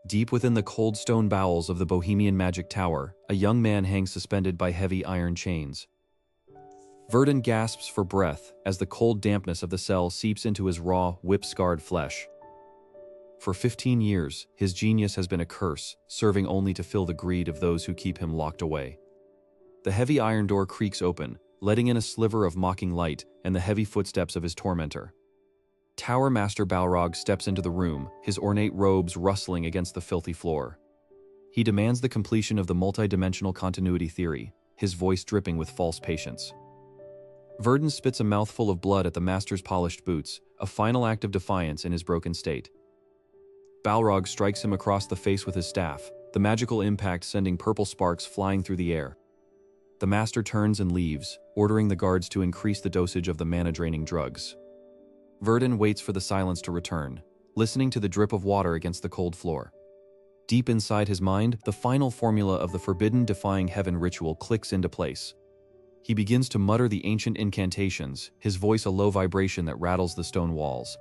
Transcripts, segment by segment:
Deep within the cold stone bowels of the Bohemian Magic Tower, a young man hangs suspended by heavy iron chains. Verdun gasps for breath as the cold dampness of the cell seeps into his raw, whip-scarred flesh. For 15 years, his genius has been a curse, serving only to fill the greed of those who keep him locked away. The heavy iron door creaks open, letting in a sliver of mocking light and the heavy footsteps of his tormentor. Tower Master Balrog steps into the room, his ornate robes rustling against the filthy floor. He demands the completion of the multidimensional continuity theory, his voice dripping with false patience. Verdun spits a mouthful of blood at the Master's polished boots, a final act of defiance in his broken state. Balrog strikes him across the face with his staff, the magical impact sending purple sparks flying through the air. The Master turns and leaves, ordering the guards to increase the dosage of the mana-draining drugs. Verdun waits for the silence to return, listening to the drip of water against the cold floor. Deep inside his mind, the final formula of the forbidden defying heaven ritual clicks into place. He begins to mutter the ancient incantations, his voice a low vibration that rattles the stone walls.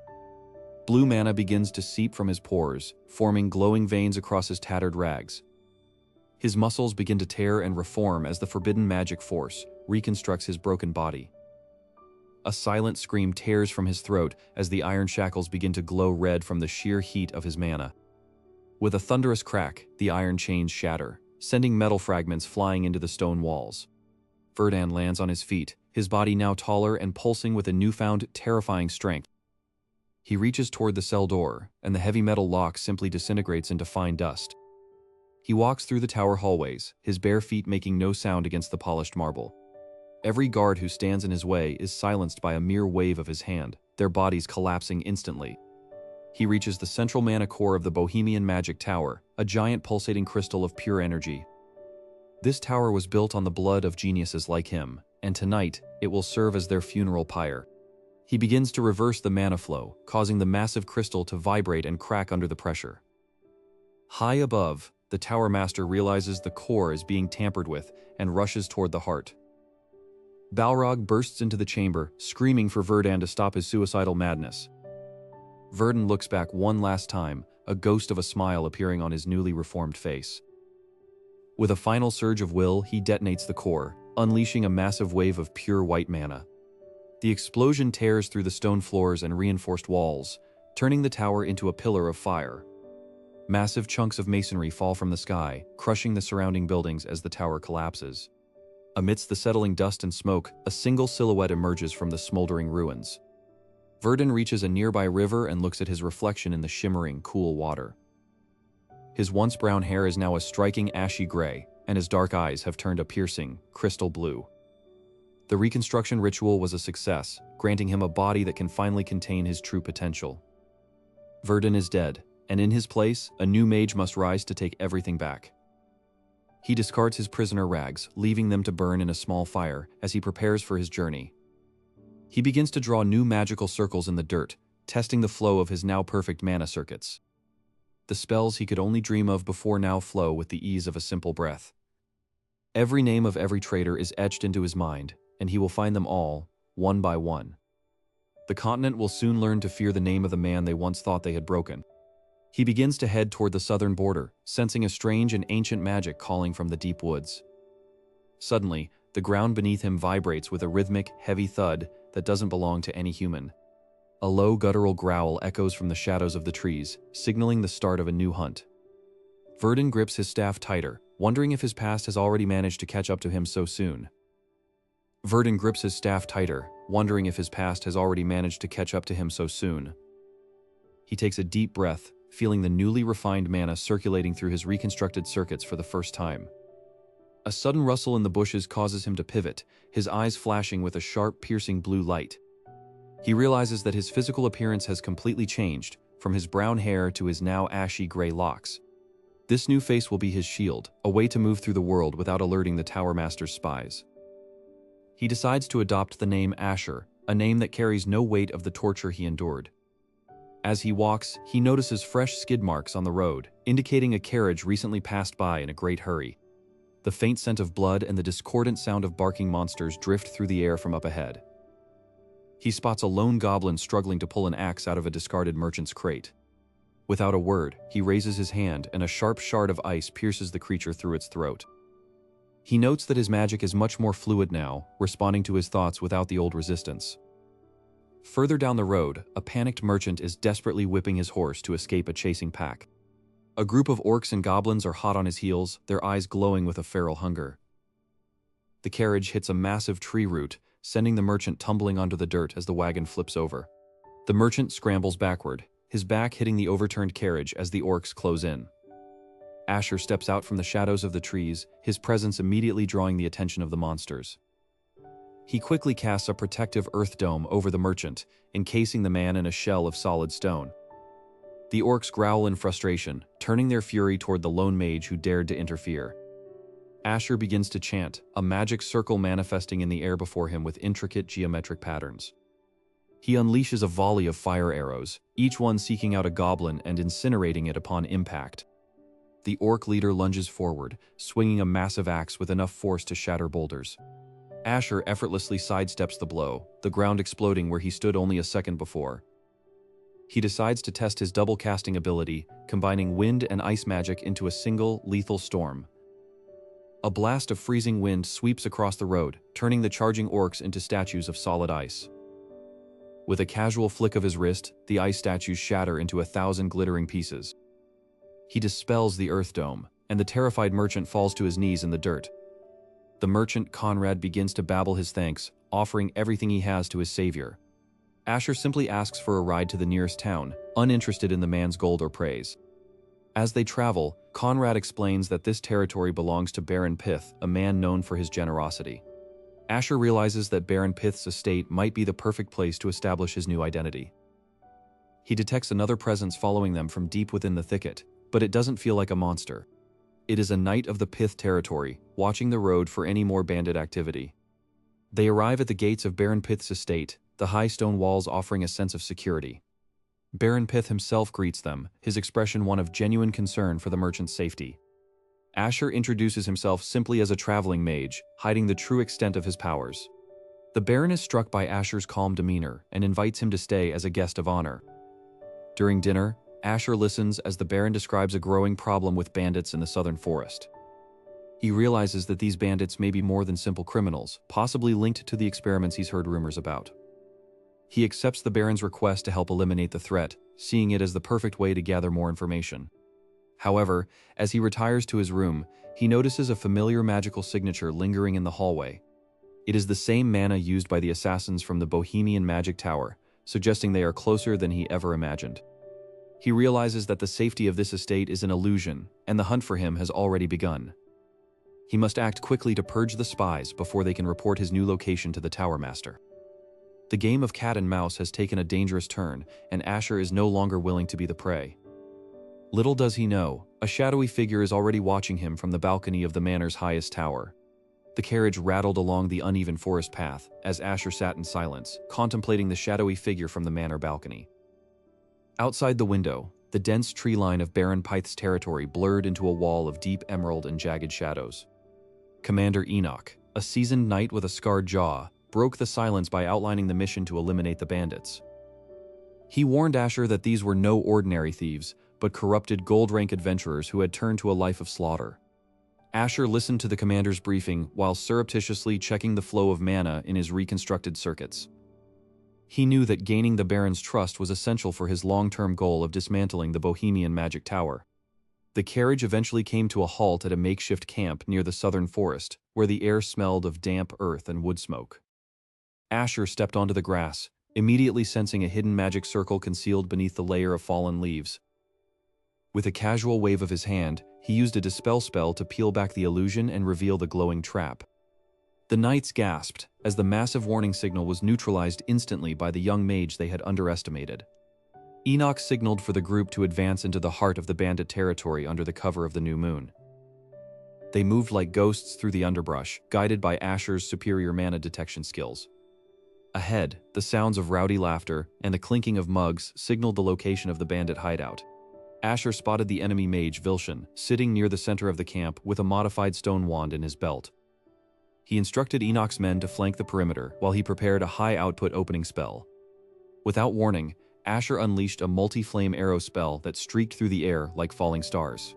Blue mana begins to seep from his pores, forming glowing veins across his tattered rags. His muscles begin to tear and reform as the forbidden magic force reconstructs his broken body. A silent scream tears from his throat as the iron shackles begin to glow red from the sheer heat of his mana. With a thunderous crack, the iron chains shatter, sending metal fragments flying into the stone walls. Verdun lands on his feet, his body now taller and pulsing with a newfound, terrifying strength. He reaches toward the cell door, and the heavy metal lock simply disintegrates into fine dust. He walks through the tower hallways, his bare feet making no sound against the polished marble. Every guard who stands in his way is silenced by a mere wave of his hand, their bodies collapsing instantly. He reaches the central mana core of the Bohemian Magic Tower, a giant pulsating crystal of pure energy. This tower was built on the blood of geniuses like him, and tonight, it will serve as their funeral pyre. He begins to reverse the mana flow, causing the massive crystal to vibrate and crack under the pressure. High above, the Tower Master realizes the core is being tampered with and rushes toward the heart. Balrog bursts into the chamber, screaming for Verdun to stop his suicidal madness. Verdun looks back one last time, a ghost of a smile appearing on his newly reformed face. With a final surge of will, he detonates the core, unleashing a massive wave of pure white mana. The explosion tears through the stone floors and reinforced walls, turning the tower into a pillar of fire. Massive chunks of masonry fall from the sky, crushing the surrounding buildings as the tower collapses. Amidst the settling dust and smoke, a single silhouette emerges from the smoldering ruins. Verdun reaches a nearby river and looks at his reflection in the shimmering, cool water. His once brown hair is now a striking ashy gray, and his dark eyes have turned a piercing, crystal blue. The reconstruction ritual was a success, granting him a body that can finally contain his true potential. Verdun is dead, and in his place, a new mage must rise to take everything back. He discards his prisoner rags, leaving them to burn in a small fire as he prepares for his journey. He begins to draw new magical circles in the dirt, testing the flow of his now perfect mana circuits. The spells he could only dream of before now flow with the ease of a simple breath. Every name of every traitor is etched into his mind, and he will find them all, one by one. The continent will soon learn to fear the name of the man they once thought they had broken. He begins to head toward the southern border, sensing a strange and ancient magic calling from the deep woods. Suddenly, the ground beneath him vibrates with a rhythmic, heavy thud that doesn't belong to any human. A low guttural growl echoes from the shadows of the trees, signaling the start of a new hunt. Verdun grips his staff tighter, wondering if his past has already managed to catch up to him so soon. Verdun grips his staff tighter, wondering if his past has already managed to catch up to him so soon. He takes a deep breath, feeling the newly refined mana circulating through his reconstructed circuits for the first time. A sudden rustle in the bushes causes him to pivot, his eyes flashing with a sharp, piercing blue light. He realizes that his physical appearance has completely changed, from his brown hair to his now ashy gray locks. This new face will be his shield, a way to move through the world without alerting the Tower Master's spies. He decides to adopt the name Asher, a name that carries no weight of the torture he endured. As he walks, he notices fresh skid marks on the road, indicating a carriage recently passed by in a great hurry. The faint scent of blood and the discordant sound of barking monsters drift through the air from up ahead. He spots a lone goblin struggling to pull an axe out of a discarded merchant's crate. Without a word, he raises his hand and a sharp shard of ice pierces the creature through its throat. He notes that his magic is much more fluid now, responding to his thoughts without the old resistance. Further down the road, a panicked merchant is desperately whipping his horse to escape a chasing pack. A group of orcs and goblins are hot on his heels, their eyes glowing with a feral hunger. The carriage hits a massive tree root, sending the merchant tumbling onto the dirt as the wagon flips over. The merchant scrambles backward, his back hitting the overturned carriage as the orcs close in. Asher steps out from the shadows of the trees, his presence immediately drawing the attention of the monsters. He quickly casts a protective earth dome over the merchant, encasing the man in a shell of solid stone. The orcs growl in frustration, turning their fury toward the lone mage who dared to interfere. Asher begins to chant, a magic circle manifesting in the air before him with intricate geometric patterns. He unleashes a volley of fire arrows, each one seeking out a goblin and incinerating it upon impact. The orc leader lunges forward, swinging a massive axe with enough force to shatter boulders. Asher effortlessly sidesteps the blow, the ground exploding where he stood only a second before. He decides to test his double casting ability, combining wind and ice magic into a single, lethal storm. A blast of freezing wind sweeps across the road, turning the charging orcs into statues of solid ice. With a casual flick of his wrist, the ice statues shatter into 1,000 glittering pieces. He dispels the earth dome, and the terrified merchant falls to his knees in the dirt. The merchant, Conrad, begins to babble his thanks, offering everything he has to his savior. Asher simply asks for a ride to the nearest town, uninterested in the man's gold or praise. As they travel, Conrad explains that this territory belongs to Baron Pith, a man known for his generosity. Asher realizes that Baron Pith's estate might be the perfect place to establish his new identity. He detects another presence following them from deep within the thicket, but it doesn't feel like a monster. It is a knight of the Pith territory, watching the road for any more bandit activity. They arrive at the gates of Baron Pith's estate, the high stone walls offering a sense of security. Baron Pith himself greets them, his expression one of genuine concern for the merchant's safety. Asher introduces himself simply as a traveling mage, hiding the true extent of his powers. The Baron is struck by Asher's calm demeanor and invites him to stay as a guest of honor. During dinner, Asher listens as the Baron describes a growing problem with bandits in the southern forest. He realizes that these bandits may be more than simple criminals, possibly linked to the experiments he's heard rumors about. He accepts the Baron's request to help eliminate the threat, seeing it as the perfect way to gather more information. However, as he retires to his room, he notices a familiar magical signature lingering in the hallway. It is the same mana used by the assassins from the Bohemian Magic Tower, suggesting they are closer than he ever imagined. He realizes that the safety of this estate is an illusion, and the hunt for him has already begun. He must act quickly to purge the spies before they can report his new location to the Tower Master. The game of cat and mouse has taken a dangerous turn, and Asher is no longer willing to be the prey. Little does he know, a shadowy figure is already watching him from the balcony of the manor's highest tower. The carriage rattled along the uneven forest path, as Asher sat in silence, contemplating the shadowy figure from the manor balcony. Outside the window, the dense tree line of Baron Pith's territory blurred into a wall of deep emerald and jagged shadows. Commander Enoch, a seasoned knight with a scarred jaw, broke the silence by outlining the mission to eliminate the bandits. He warned Asher that these were no ordinary thieves, but corrupted gold-rank adventurers who had turned to a life of slaughter. Asher listened to the commander's briefing while surreptitiously checking the flow of mana in his reconstructed circuits. He knew that gaining the Baron's trust was essential for his long-term goal of dismantling the Bohemian Magic Tower. The carriage eventually came to a halt at a makeshift camp near the southern forest, where the air smelled of damp earth and wood smoke. Asher stepped onto the grass, immediately sensing a hidden magic circle concealed beneath the layer of fallen leaves. With a casual wave of his hand, he used a dispel spell to peel back the illusion and reveal the glowing trap. The knights gasped, as the massive warning signal was neutralized instantly by the young mage they had underestimated. Enoch signaled for the group to advance into the heart of the bandit territory under the cover of the new moon. They moved like ghosts through the underbrush, guided by Asher's superior mana detection skills. Ahead, the sounds of rowdy laughter and the clinking of mugs signaled the location of the bandit hideout. Asher spotted the enemy mage Vilshan, sitting near the center of the camp with a modified stone wand in his belt. He instructed Enoch's men to flank the perimeter while he prepared a high-output opening spell. Without warning, Asher unleashed a multi-flame arrow spell that streaked through the air like falling stars.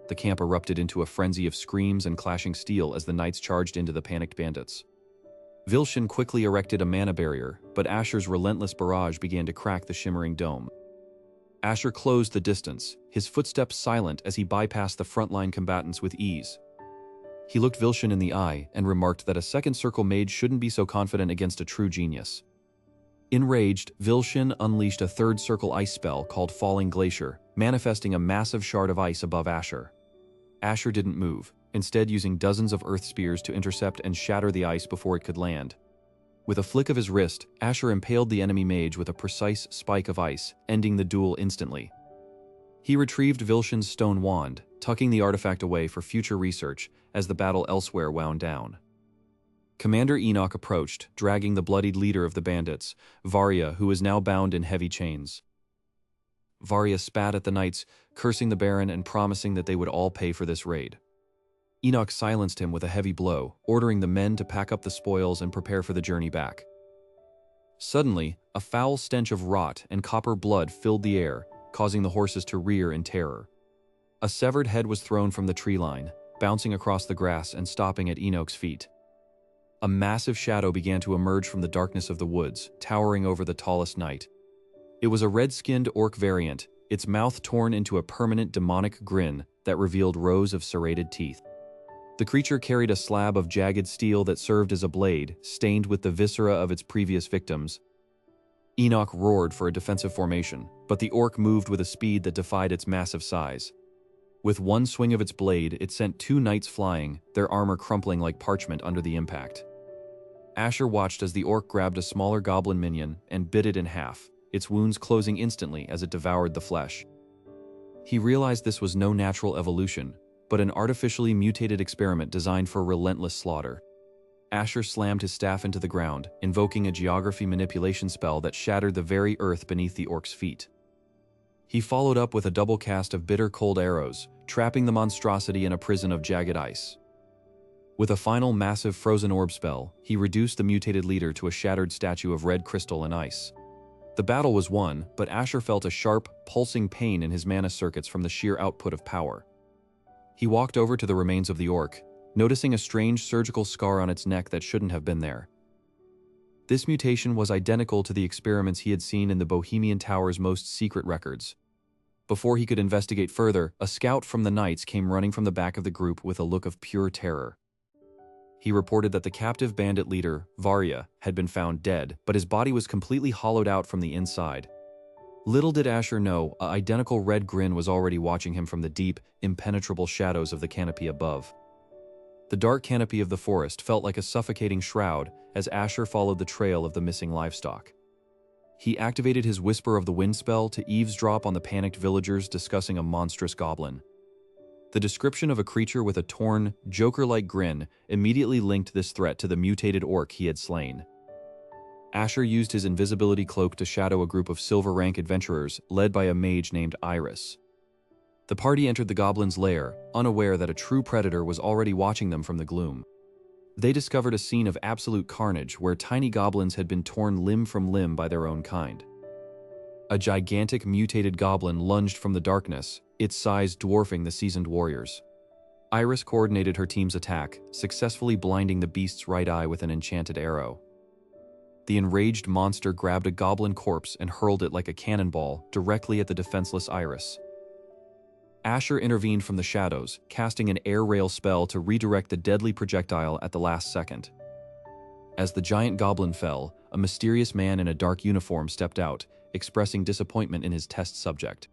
The camp erupted into a frenzy of screams and clashing steel as the knights charged into the panicked bandits. Vilshin quickly erected a mana barrier, but Asher's relentless barrage began to crack the shimmering dome. Asher closed the distance, his footsteps silent as he bypassed the frontline combatants with ease. He looked Vilshin in the eye and remarked that a second circle mage shouldn't be so confident against a true genius. Enraged, Vilshin unleashed a third circle ice spell called Falling Glacier, manifesting a massive shard of ice above Asher. Asher didn't move, instead using dozens of earth spears to intercept and shatter the ice before it could land. With a flick of his wrist, Asher impaled the enemy mage with a precise spike of ice, ending the duel instantly. He retrieved Vilshin's stone wand, tucking the artifact away for future research as the battle elsewhere wound down. Commander Enoch approached, dragging the bloodied leader of the bandits, Varya, who was now bound in heavy chains. Varya spat at the knights, cursing the Baron and promising that they would all pay for this raid. Enoch silenced him with a heavy blow, ordering the men to pack up the spoils and prepare for the journey back. Suddenly, a foul stench of rot and copper blood filled the air, causing the horses to rear in terror. A severed head was thrown from the tree line, bouncing across the grass and stopping at Enoch's feet. A massive shadow began to emerge from the darkness of the woods, towering over the tallest knight. It was a red-skinned orc variant, its mouth torn into a permanent demonic grin that revealed rows of serrated teeth. The creature carried a slab of jagged steel that served as a blade, stained with the viscera of its previous victims. Enoch roared for a defensive formation, but the orc moved with a speed that defied its massive size. With one swing of its blade, it sent two knights flying, their armor crumpling like parchment under the impact. Asher watched as the orc grabbed a smaller goblin minion and bit it in half, its wounds closing instantly as it devoured the flesh. He realized this was no natural evolution, but an artificially mutated experiment designed for relentless slaughter. Asher slammed his staff into the ground, invoking a geography manipulation spell that shattered the very earth beneath the orc's feet. He followed up with a double cast of bitter cold arrows, trapping the monstrosity in a prison of jagged ice. With a final massive frozen orb spell, he reduced the mutated leader to a shattered statue of red crystal and ice. The battle was won, but Asher felt a sharp, pulsing pain in his mana circuits from the sheer output of power. He walked over to the remains of the orc, noticing a strange surgical scar on its neck that shouldn't have been there. This mutation was identical to the experiments he had seen in the Bohemian Tower's most secret records. Before he could investigate further, a scout from the Knights came running from the back of the group with a look of pure terror. He reported that the captive bandit leader, Varya, had been found dead, but his body was completely hollowed out from the inside. Little did Asher know, an identical red grin was already watching him from the deep, impenetrable shadows of the canopy above. The dark canopy of the forest felt like a suffocating shroud as Asher followed the trail of the missing livestock. He activated his Whisper of the Wind spell to eavesdrop on the panicked villagers discussing a monstrous goblin. The description of a creature with a torn, Joker-like grin immediately linked this threat to the mutated orc he had slain. Asher used his invisibility cloak to shadow a group of silver-rank adventurers led by a mage named Iris. The party entered the goblin's lair, unaware that a true predator was already watching them from the gloom. They discovered a scene of absolute carnage where tiny goblins had been torn limb from limb by their own kind. A gigantic mutated goblin lunged from the darkness, its size dwarfing the seasoned warriors. Iris coordinated her team's attack, successfully blinding the beast's right eye with an enchanted arrow. The enraged monster grabbed a goblin corpse and hurled it like a cannonball directly at the defenseless Iris. Asher intervened from the shadows, casting an air rail spell to redirect the deadly projectile at the last second. As the giant goblin fell, a mysterious man in a dark uniform stepped out, expressing disappointment in his test subject.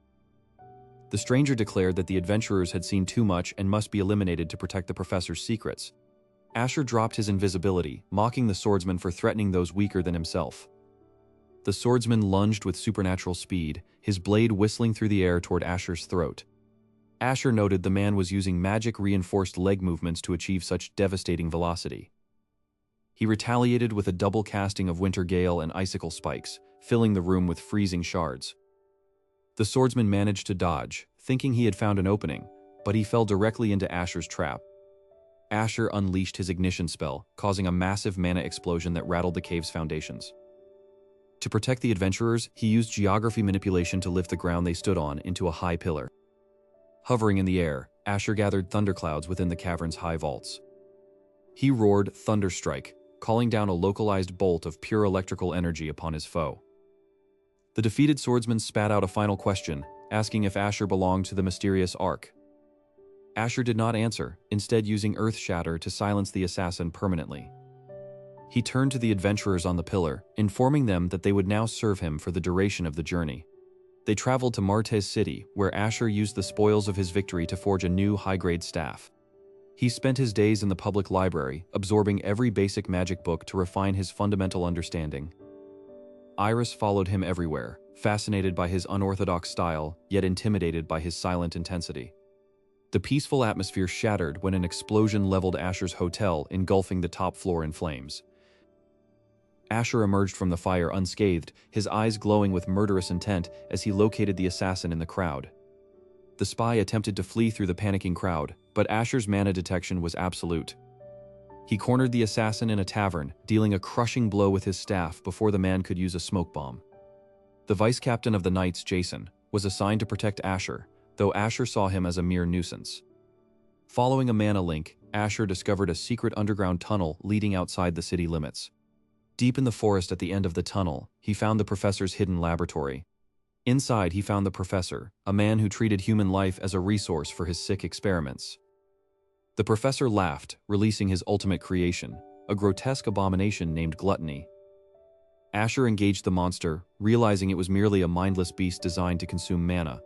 The stranger declared that the adventurers had seen too much and must be eliminated to protect the professor's secrets. Asher dropped his invisibility, mocking the swordsman for threatening those weaker than himself. The swordsman lunged with supernatural speed, his blade whistling through the air toward Asher's throat. Asher noted the man was using magic-reinforced leg movements to achieve such devastating velocity. He retaliated with a double casting of Winter Gale and Icicle Spikes, filling the room with freezing shards. The swordsman managed to dodge, thinking he had found an opening, but he fell directly into Asher's trap. Asher unleashed his ignition spell, causing a massive mana explosion that rattled the cave's foundations. To protect the adventurers, he used geography manipulation to lift the ground they stood on into a high pillar. Hovering in the air, Asher gathered thunderclouds within the cavern's high vaults. He roared Thunderstrike, calling down a localized bolt of pure electrical energy upon his foe. The defeated swordsman spat out a final question, asking if Asher belonged to the mysterious Ark. Asher did not answer, instead using Earth Shatter to silence the assassin permanently. He turned to the adventurers on the pillar, informing them that they would now serve him for the duration of the journey. They traveled to Martez City, where Asher used the spoils of his victory to forge a new high-grade staff. He spent his days in the public library, absorbing every basic magic book to refine his fundamental understanding. Iris followed him everywhere, fascinated by his unorthodox style, yet intimidated by his silent intensity. The peaceful atmosphere shattered when an explosion leveled Asher's hotel, engulfing the top floor in flames. Asher emerged from the fire unscathed, his eyes glowing with murderous intent as he located the assassin in the crowd. The spy attempted to flee through the panicking crowd, but Asher's mana detection was absolute. He cornered the assassin in a tavern, dealing a crushing blow with his staff before the man could use a smoke bomb. The vice-captain of the Knights, Jason, was assigned to protect Asher, though Asher saw him as a mere nuisance. Following a mana link, Asher discovered a secret underground tunnel leading outside the city limits. Deep in the forest at the end of the tunnel, he found the professor's hidden laboratory. Inside, he found the professor, a man who treated human life as a resource for his sick experiments. The professor laughed, releasing his ultimate creation, a grotesque abomination named Gluttony. Asher engaged the monster, realizing it was merely a mindless beast designed to consume mana.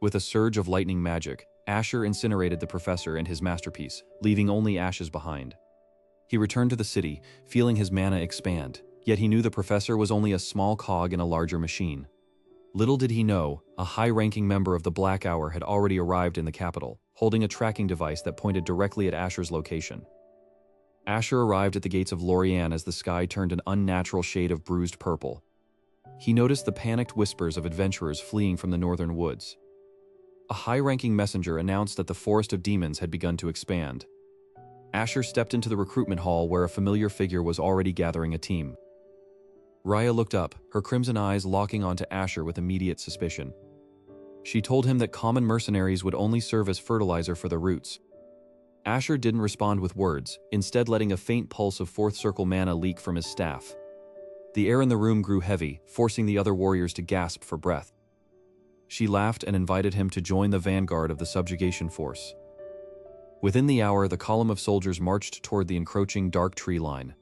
With a surge of lightning magic, Asher incinerated the professor and his masterpiece, leaving only ashes behind. He returned to the city, feeling his mana expand, yet he knew the professor was only a small cog in a larger machine. Little did he know, a high-ranking member of the Black Hour had already arrived in the capital, holding a tracking device that pointed directly at Asher's location. Asher arrived at the gates of Lorien as the sky turned an unnatural shade of bruised purple. He noticed the panicked whispers of adventurers fleeing from the northern woods. A high-ranking messenger announced that the Forest of Demons had begun to expand. Asher stepped into the recruitment hall where a familiar figure was already gathering a team. Raya looked up, her crimson eyes locking onto Asher with immediate suspicion. She told him that common mercenaries would only serve as fertilizer for the roots. Asher didn't respond with words, instead letting a faint pulse of fourth circle mana leak from his staff. The air in the room grew heavy, forcing the other warriors to gasp for breath. She laughed and invited him to join the vanguard of the subjugation force. Within the hour, the column of soldiers marched toward the encroaching dark tree line.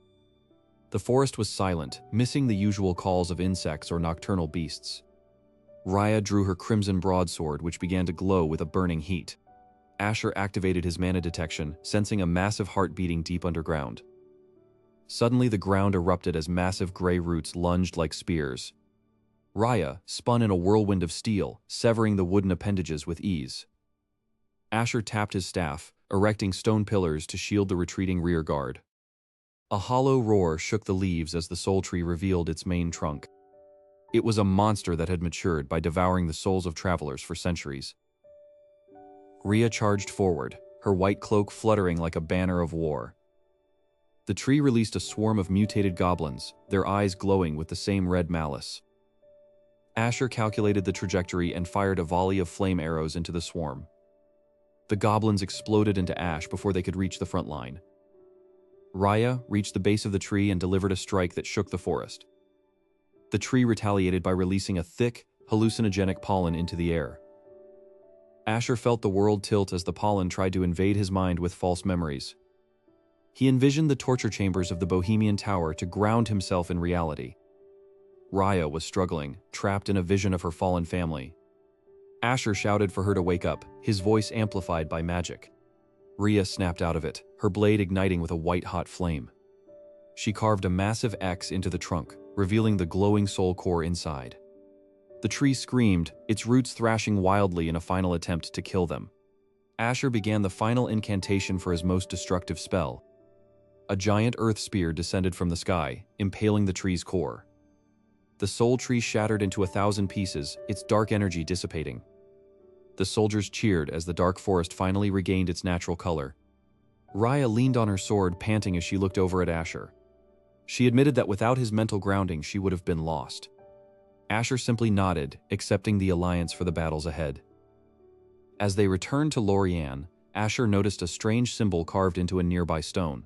The forest was silent, missing the usual calls of insects or nocturnal beasts. Raya drew her crimson broadsword, which began to glow with a burning heat. Asher activated his mana detection, sensing a massive heart beating deep underground. Suddenly, the ground erupted as massive gray roots lunged like spears. Raya spun in a whirlwind of steel, severing the wooden appendages with ease. Asher tapped his staff, erecting stone pillars to shield the retreating rear guard. A hollow roar shook the leaves as the soul tree revealed its main trunk. It was a monster that had matured by devouring the souls of travelers for centuries. Rhea charged forward, her white cloak fluttering like a banner of war. The tree released a swarm of mutated goblins, their eyes glowing with the same red malice. Asher calculated the trajectory and fired a volley of flame arrows into the swarm. The goblins exploded into ash before they could reach the front line. Raya reached the base of the tree and delivered a strike that shook the forest. The tree retaliated by releasing a thick, hallucinogenic pollen into the air. Asher felt the world tilt as the pollen tried to invade his mind with false memories. He envisioned the torture chambers of the Bohemian Tower to ground himself in reality. Raya was struggling, trapped in a vision of her fallen family. Asher shouted for her to wake up, his voice amplified by magic. Rhea snapped out of it, her blade igniting with a white-hot flame. She carved a massive X into the trunk, revealing the glowing soul core inside. The tree screamed, its roots thrashing wildly in a final attempt to kill them. Asher began the final incantation for his most destructive spell. A giant earth spear descended from the sky, impaling the tree's core. The soul tree shattered into 1,000 pieces, its dark energy dissipating. The soldiers cheered as the dark forest finally regained its natural color. Raya leaned on her sword, panting as she looked over at Asher. She admitted that without his mental grounding, she would have been lost. Asher simply nodded, accepting the alliance for the battles ahead. As they returned to Lorianne, Asher noticed a strange symbol carved into a nearby stone.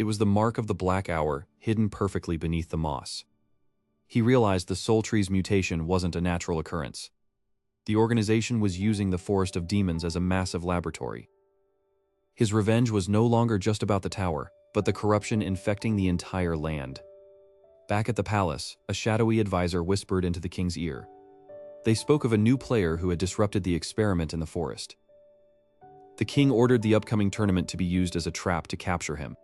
It was the mark of the Black Hour, hidden perfectly beneath the moss. He realized the Soul Tree's mutation wasn't a natural occurrence. The organization was using the Forest of Demons as a massive laboratory. His revenge was no longer just about the tower, but the corruption infecting the entire land. Back at the palace, a shadowy advisor whispered into the king's ear. They spoke of a new player who had disrupted the experiment in the forest. The king ordered the upcoming tournament to be used as a trap to capture him.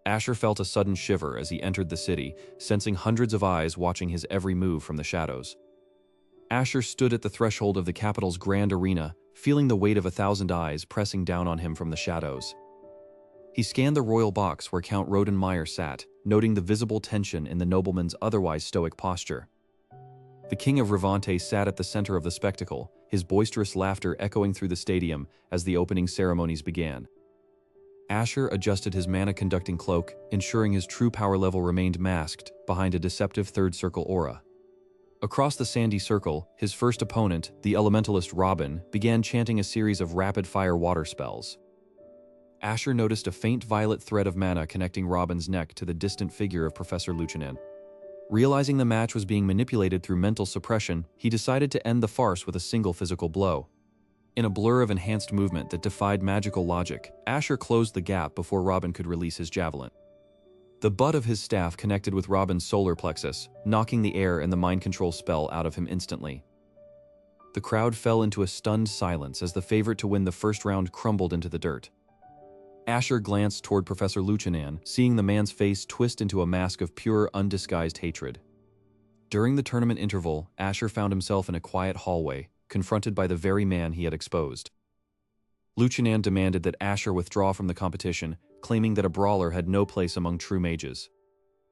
Asher felt a sudden shiver as he entered the city, sensing hundreds of eyes watching his every move from the shadows. Asher stood at the threshold of the capital's grand arena, feeling the weight of 1,000 eyes pressing down on him from the shadows. He scanned the royal box where Count Rodenmeyer sat, noting the visible tension in the nobleman's otherwise stoic posture. The King of Revante sat at the center of the spectacle, his boisterous laughter echoing through the stadium as the opening ceremonies began. Asher adjusted his mana-conducting cloak, ensuring his true power level remained masked behind a deceptive third-circle aura. Across the sandy circle, his first opponent, the elementalist Robin, began chanting a series of rapid-fire water spells. Asher noticed a faint violet thread of mana connecting Robin's neck to the distant figure of Professor Luchanan. Realizing the match was being manipulated through mental suppression, he decided to end the farce with a single physical blow. In a blur of enhanced movement that defied magical logic, Asher closed the gap before Robin could release his javelin. The butt of his staff connected with Robin's solar plexus, knocking the air and the mind control spell out of him instantly. The crowd fell into a stunned silence as the favorite to win the first round crumbled into the dirt. Asher glanced toward Professor Luchanan, seeing the man's face twist into a mask of pure, undisguised hatred. During the tournament interval, Asher found himself in a quiet hallway, confronted by the very man he had exposed. Luchanan demanded that Asher withdraw from the competition, claiming that a brawler had no place among true mages.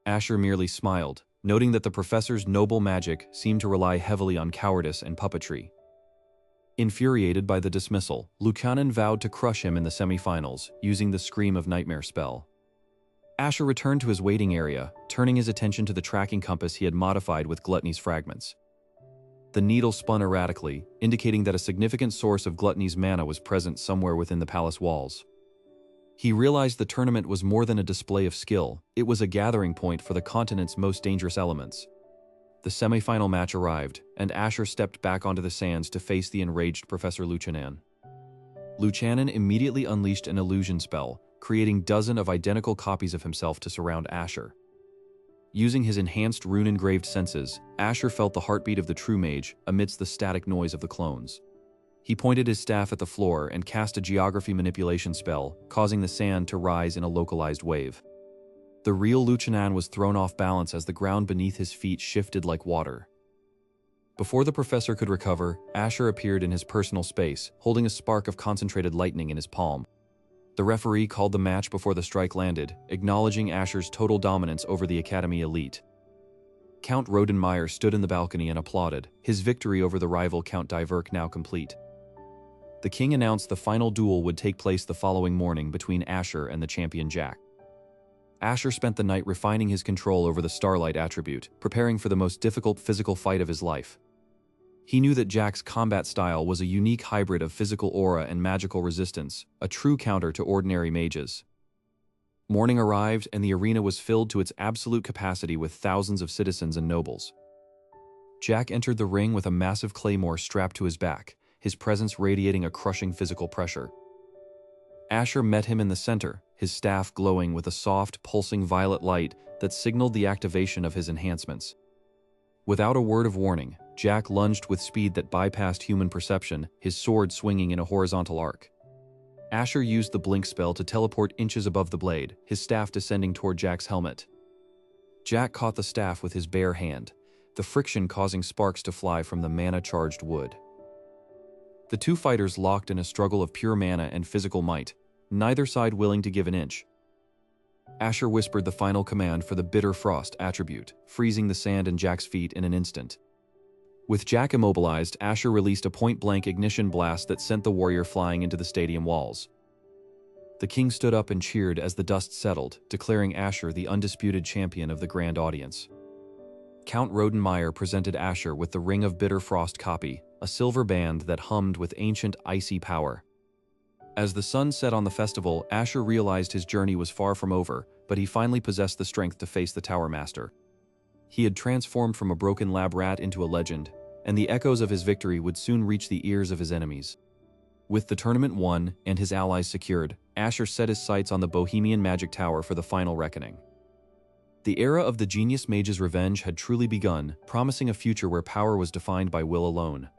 Asher merely smiled, noting that the professor's noble magic seemed to rely heavily on cowardice and puppetry. Infuriated by the dismissal, Luchanan vowed to crush him in the semifinals, using the Scream of Nightmare spell. Asher returned to his waiting area, turning his attention to the tracking compass he had modified with Gluttony's fragments. The needle spun erratically, indicating that a significant source of Gluttony's mana was present somewhere within the palace walls. He realized the tournament was more than a display of skill, it was a gathering point for the continent's most dangerous elements. The semi-final match arrived, and Asher stepped back onto the sands to face the enraged Professor Luchanan. Luchanan immediately unleashed an illusion spell, creating dozens of identical copies of himself to surround Asher. Using his enhanced rune-engraved senses, Asher felt the heartbeat of the true mage amidst the static noise of the clones. He pointed his staff at the floor and cast a geography manipulation spell, causing the sand to rise in a localized wave. The real Luchanan was thrown off balance as the ground beneath his feet shifted like water. Before the professor could recover, Asher appeared in his personal space, holding a spark of concentrated lightning in his palm. The referee called the match before the strike landed, acknowledging Asher's total dominance over the Academy elite. Count Rodenmeyer stood in the balcony and applauded, his victory over the rival Count Diverk now complete. The king announced the final duel would take place the following morning between Asher and the champion Jack. Asher spent the night refining his control over the Starlight attribute, preparing for the most difficult physical fight of his life. He knew that Jack's combat style was a unique hybrid of physical aura and magical resistance, a true counter to ordinary mages. Morning arrived and the arena was filled to its absolute capacity with thousands of citizens and nobles. Jack entered the ring with a massive claymore strapped to his back, his presence radiating a crushing physical pressure. Asher met him in the center, his staff glowing with a soft, pulsing violet light that signaled the activation of his enhancements. Without a word of warning, Jack lunged with speed that bypassed human perception, his sword swinging in a horizontal arc. Asher used the blink spell to teleport inches above the blade, his staff descending toward Jack's helmet. Jack caught the staff with his bare hand, the friction causing sparks to fly from the mana-charged wood. The two fighters locked in a struggle of pure mana and physical might, neither side willing to give an inch. Asher whispered the final command for the Bitter Frost attribute, freezing the sand in Jack's feet in an instant. With Jack immobilized, Asher released a point-blank ignition blast that sent the warrior flying into the stadium walls. The king stood up and cheered as the dust settled, declaring Asher the undisputed champion of the grand audience. Count Rodenmeyer presented Asher with the Ring of Bitter Frost copy, a silver band that hummed with ancient, icy power. As the sun set on the festival, Asher realized his journey was far from over, but he finally possessed the strength to face the Tower Master. He had transformed from a broken lab rat into a legend, and the echoes of his victory would soon reach the ears of his enemies. With the tournament won and his allies secured, Asher set his sights on the Bohemian Magic Tower for the final reckoning. The era of the genius mage's revenge had truly begun, promising a future where power was defined by will alone.